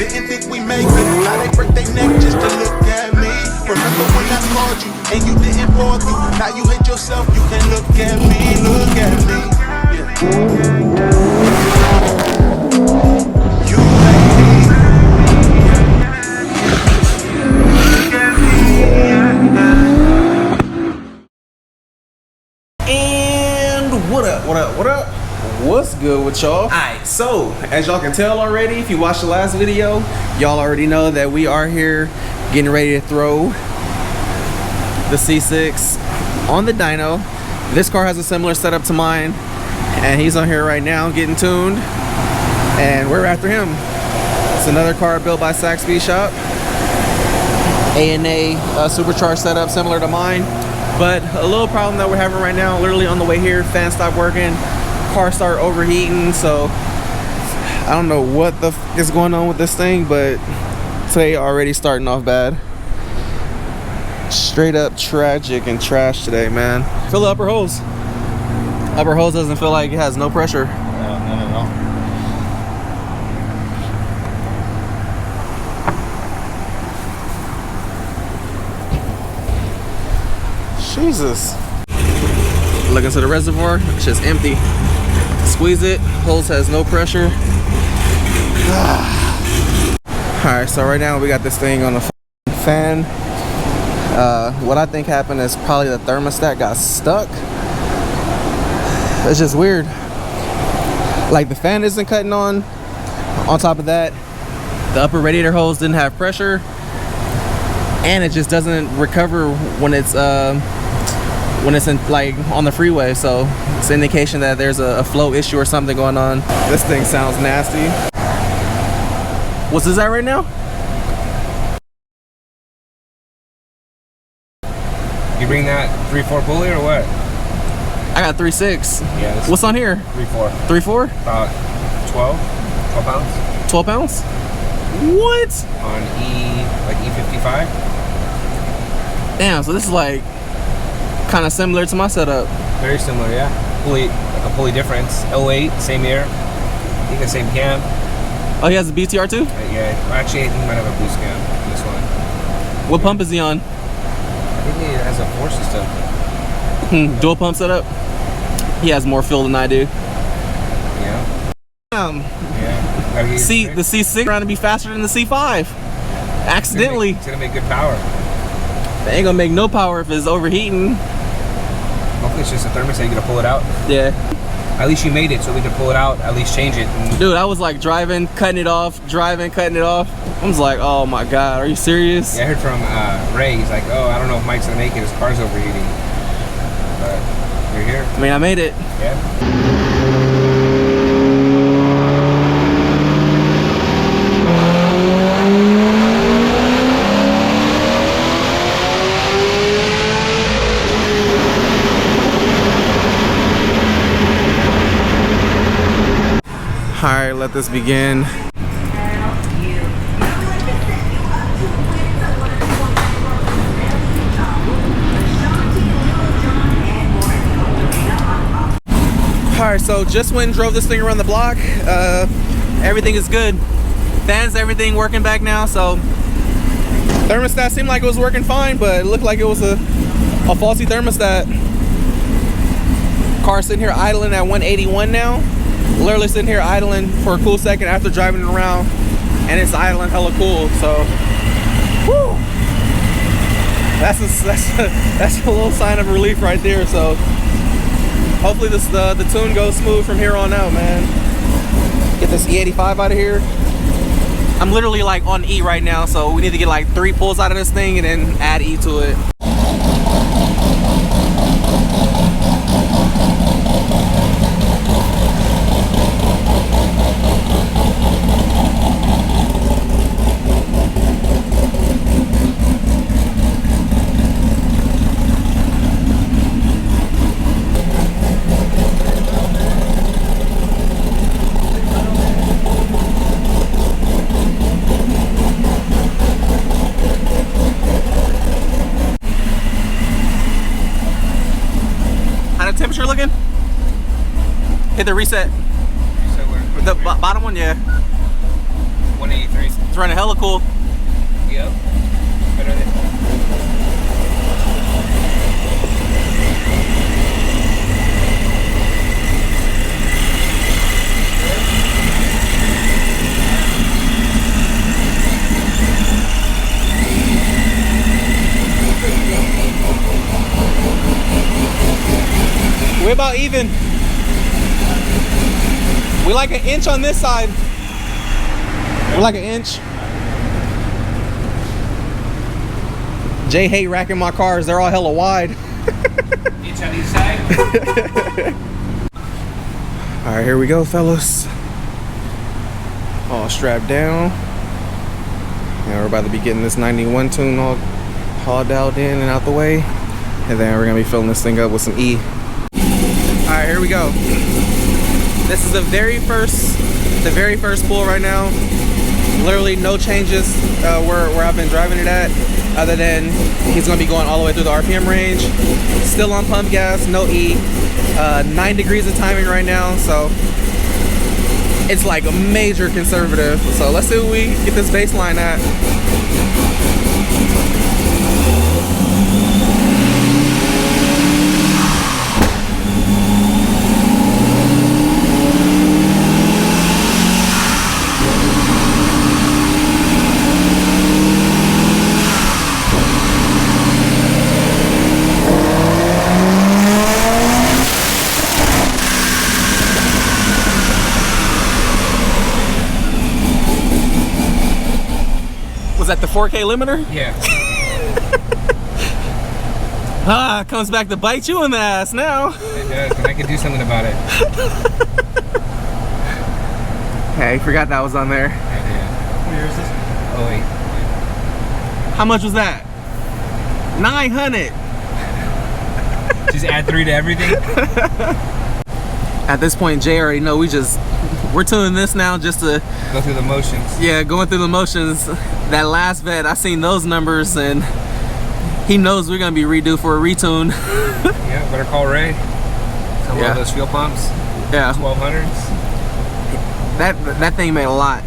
Didn't think we make it. Now they break their neck just to look at me. Remember when I called you and you didn't pull through? Now you hate yourself, you can look at me, look at me. You hate me. And what up, what up, what up? What's good with y'all? Alright, so as y'all can tell already, if you watched the last video, y'all already know that we are here getting ready to throw the C6 on the dyno. This car has a similar setup to mine, and he's on here right now getting tuned, and we're after him. It's another car built by Sax Speed Shop. A&A supercharged setup similar to mine, but a little problem that we're having right now, literally on the way here, fan stopped working, car start overheating, so I don't know what the f is going on with this thing, but today already starting off bad. Straight up tragic and trash today, man. Fill the upper hose. Upper hose doesn't feel like it has no pressure. No. Jesus. Look into the reservoir, it's just empty. Squeeze it, hose has no pressure. Alright, so right now we got this thing on the fan. What I think happened is probably the thermostat got stuck. It's just weird. Like the fan isn't cutting on. On top of that, the upper radiator hose didn't have pressure, and it just doesn't recover when it's in like on the freeway. So it's an indication that there's a flow issue or something going on. This thing sounds nasty. What's this at right now? You bring that 3.4 pulley or what? I got 3.6. Yeah. What's on here? 3.4. 3.4? About 12 pounds. 12 pounds? What? On E55. Damn, so this is like kind of similar to my setup. Very similar, yeah. Pulley, like a pulley difference. 08, same year. I think the same cam. Oh, he has a BTR too? Yeah, actually I think he might have a boost cam. This one. What pump is he on? I think he has a 4 system. Dual pump setup? He has more fuel than I do. Yeah. Yeah. See, the C6 trying to be faster than the C5. Accidentally. It's gonna make good power. They ain't gonna make no power if it's overheating. Hopefully it's just a thermostat, you gonna pull it out. Yeah. At least you made it so we can pull it out, at least change it. Dude, I was like driving, cutting it off, driving, cutting it off. I was like, oh my God, are you serious? Yeah, I heard from Ray, he's like, oh, I don't know if Mike's gonna make it, his car's overheating. But you're here. I mean, I made it. Yeah. Alright, let this begin. Alright, so just went and drove this thing around the block. Everything is good. Fans, everything working back now, so thermostat seemed like it was working fine, but it looked like it was a faulty thermostat. Car sitting here idling at 181 now. Literally sitting here idling for a cool second after driving it around, and it's idling hella cool. So, whew, that's a little sign of relief right there. So, hopefully the tune goes smooth from here on out, man. Get this E85 out of here. I'm literally like on E right now, so we need to get like 3 pulls out of this thing and then add E to it. Temperature looking? Hit the reset. So we're The bottom one, yeah. 183. It's running hella cool. Yep. Better than. We're about even. We like an inch on this side. We're like an inch. Jay hate racking my cars. They're all hella wide. Inch on each side. All right, here we go, fellas. All strapped down. Now we're about to be getting this 91 tune all dialed in and out the way. And then we're gonna be filling this thing up with some E. All right, here we go. This is the very first pull right now. Literally no changes where I've been driving it at, other than he's gonna be going all the way through the RPM range. Still on pump gas, no E. 9 degrees of timing right now, so it's like a major conservative. So let's see what we get this baseline at. Was that the 4K limiter? Yeah. Comes back to bite you in the ass now. It does, but I can do something about it. Hey, forgot that was on there. I did. Where is this? Oh wait. How much was that? 900. Just add 3 to everything. At this point, Jay already know we're tuning this now just to Go through the motions. Yeah, going through the motions. That last vet, I seen those numbers and he knows we're gonna be redue for a retune. Yeah, better call Ray. Some of those fuel pumps. Yeah. 1200s. That thing made a lot.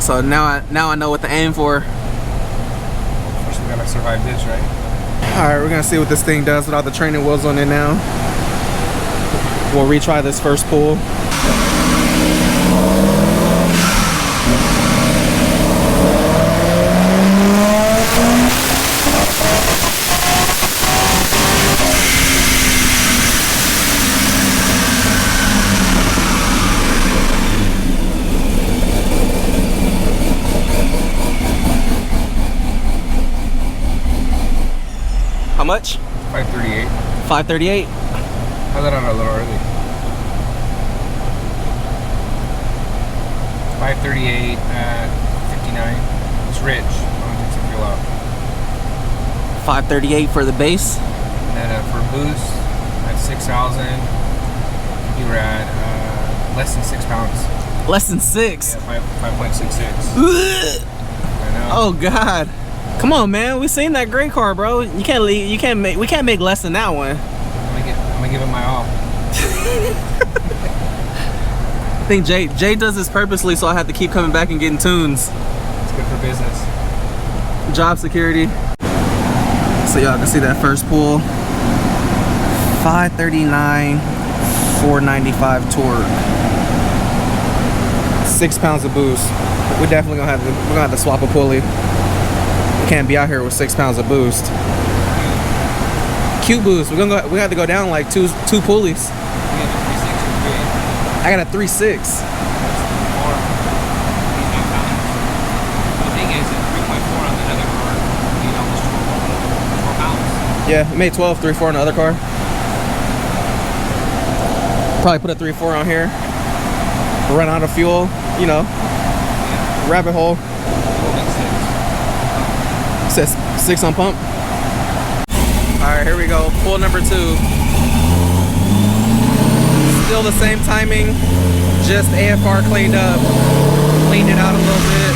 So now I know what to aim for. First we gotta survive this, right? Alright, we're gonna see what this thing does without the training wheels on it now. We'll retry this first pull. How much? 538. 538? I let out a little early. 538 at 59. It's rich. I'm gonna take some fuel out. 538 for the base? And then for boost at 6,000, you were at less than 6 pounds. Less than 6? Yeah, 5.66. I know. Oh God. Come on, man. We seen that gray car, bro. We can't make less than that one. I'm gonna give it my all. I think Jay does this purposely, so I have to keep coming back and getting tunes. It's good for business. Job security. So y'all can see that first pull. 539, 495 torque. 6 pounds of boost. We're definitely gonna have to swap a pulley. We can't be out here with 6 pounds of boost. Q boost. We have to go down like two pulleys. I got a 3.6. The thing is, 3.4 on the other car, you know, almost 4 pounds. Yeah, it made 12, 3.4 on the other car. Probably put a 3.4 on here. Run out of fuel, you know. Yeah. Rabbit hole. Says 6 on pump. All right, here we go. Pull number 2. Still the same timing, just AFR cleaned up. Cleaned it out a little bit.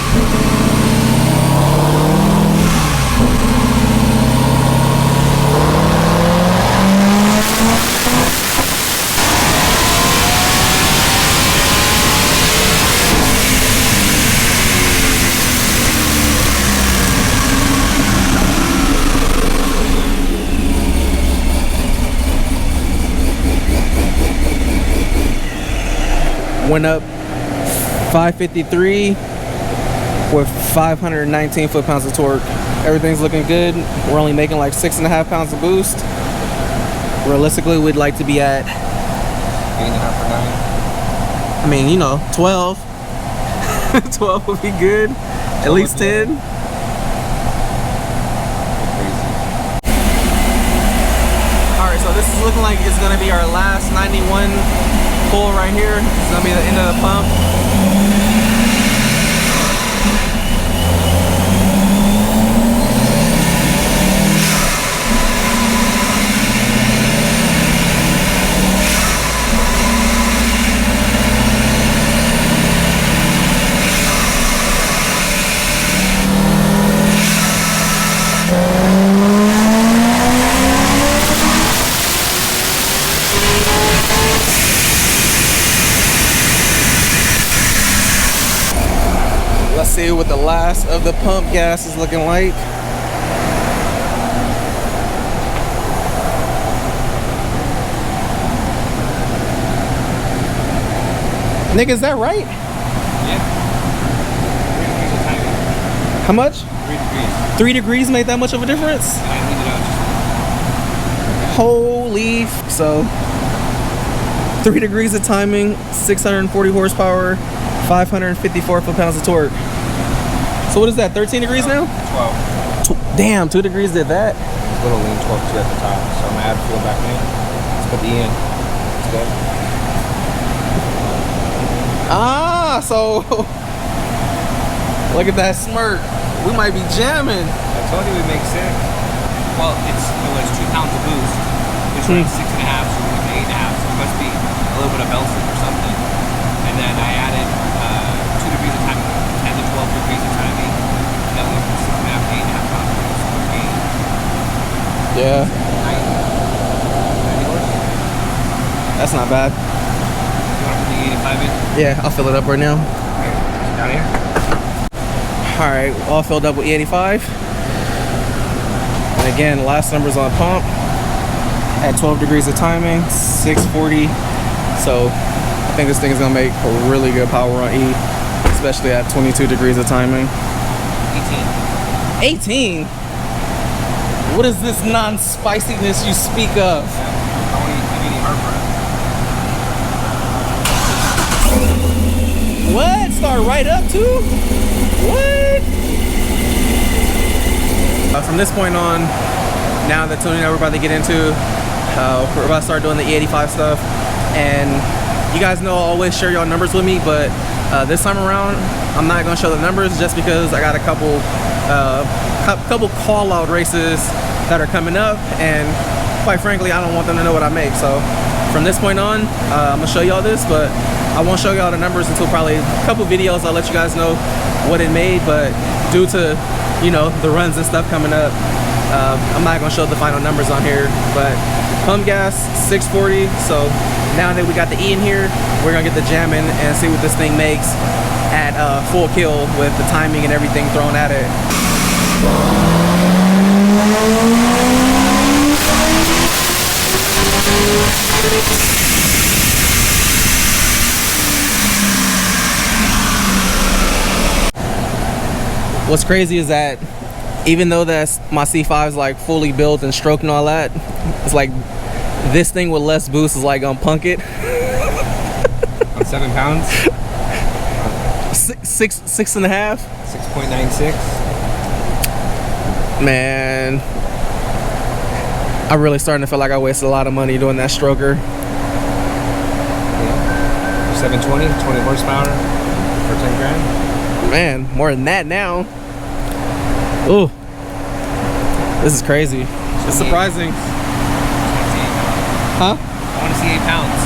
Went up 553 with 519 foot-pounds of torque. Everything's looking good. We're only making like 6.5 pounds of boost. Realistically, we'd like to be at 8.5 or 9. I mean, you know, 12. 12 would be good. At least 10. Alright, so this is looking like it's gonna be our last 91 pull right here. It's gonna be the end of the pump. Let's see what the last of the pump gas is looking like. Nick, is that right? Yeah. 3 degrees of timing. How much? 3 degrees. 3 degrees made that much of a difference? And I leave it out just Holy so 3 degrees of timing, 640 horsepower, 554 foot-pounds of torque. So what is that, 13 degrees now? 12. Damn, 2 degrees did that. It's a little lean 12 too at the top, so I'm gonna add fuel back in. Let's put the E in. It's good. Ah, so look at that smirk. We might be jamming. I told you we make 6. Well, it was 2 pounds of boost, which was 6.5, so we're looking at 8.5, so it must be a little bit of bell slip or something. And then I added 2 degrees of timing, 10 to 12 degrees of timing. And then we went from 6.5 to 8.5 pounds of boost. So we're gaining Yeah, 90 horse. that's not bad. You want to put the 85 in? Yeah, I'll fill it up right now. Okay, down here. All right, all filled up with E85. And again, last numbers on pump at 12 degrees of timing, 640. So I think this thing is gonna make a really good power on E, especially at 22 degrees of timing. 18. 18? What is this non-spiciness you speak of? I want to eat any heartburn. What? Start right up too? What? From this point on, now the tuning that we're about to get into, we're about to start doing the E85 stuff. And you guys know I always share y'all numbers with me, but this time around, I'm not gonna show the numbers just because I got a couple call out races that are coming up, and quite frankly, I don't want them to know what I make. So from this point on, I'm gonna show y'all this, but I won't show y'all the numbers until probably a couple videos. I'll let you guys know what it made, but due to, you know, the runs and stuff coming up, I'm not gonna show the final numbers on here. But pump gas 640. So now that we got the E in here, we're gonna get the jam in and see what this thing makes at full kill with the timing and everything thrown at it. What's crazy is that even though that's my C5 is like fully built and stroked and all that, it's like this thing with less boost is like gonna punk it. On 7 pounds? 6.5. 6.96. Man, I'm really starting to feel like I wasted a lot of money doing that stroker. Yeah. 720, 20 horsepower for 10 grand. Man, more than that now. Ooh, this is crazy. It's surprising. Huh? I want to see 8 pounds.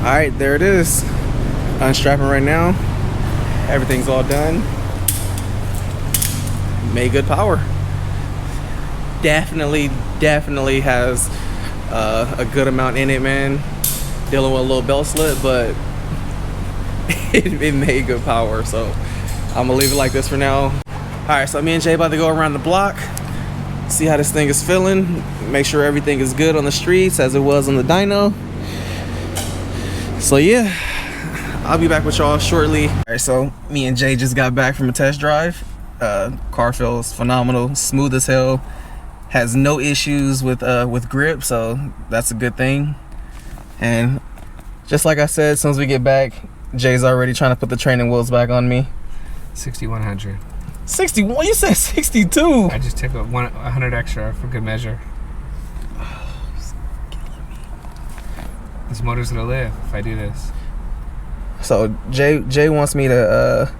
All right, there it is. Unstrapping right now. Everything's all done. Made good power. definitely has a good amount in it, man. Dealing with a little belt slip, but it made good power, so I'm gonna leave it like this for now. All right, so me and Jay about to go around the block, see how this thing is feeling, make sure everything is good on the streets as it was on the dyno. So yeah, I'll be back with y'all shortly. All right, so me and Jay just got back from a test drive. Car feels phenomenal, smooth as hell, has no issues with grip, so that's a good thing. And just like I said, as soon as we get back, Jay's already trying to put the training wheels back on me. 6,100. 61? You said 62. I just took 100 extra for good measure. This motor's gonna live if I do this. So Jay wants me to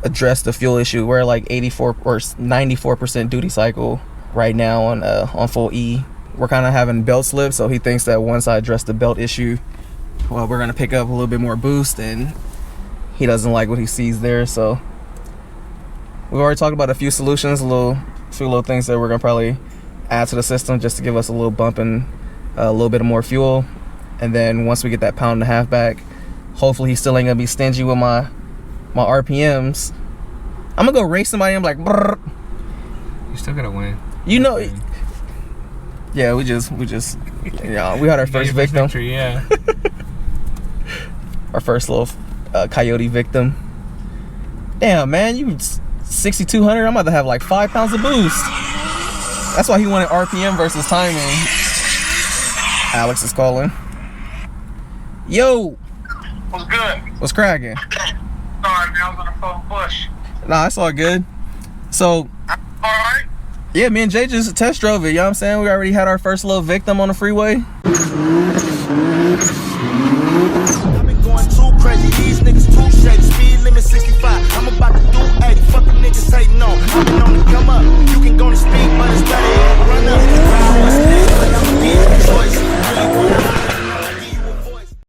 address the fuel issue. We're like 84 or 94% duty cycle right now on full E. We're kind of having belt slip, so he thinks that once I address the belt issue, well, we're gonna pick up a little bit more boost, and he doesn't like what he sees there. So we've already talked about a few solutions, a few little things that we're gonna probably add to the system just to give us a little bump and a little bit of more fuel. And then once we get that 1.5 pounds back, hopefully he still ain't gonna be stingy with my RPMs. I'm gonna go race somebody and I'm like, brrr. You're still gonna win. You know, yeah, we had our first victim. Victory, yeah. Our first little coyote victim. Damn, man, you 6,200. I'm about to have like 5 pounds of boost. That's why he wanted RPM versus timing. Alex is calling. Yo. What's good? What's cracking? Sorry, man, I was on the phone Bush. Nah, it's all good. So, Alright? yeah, me and Jay just test drove it. You know what I'm saying? We already had our first little victim on the freeway. I've been going too crazy. These niggas too shady.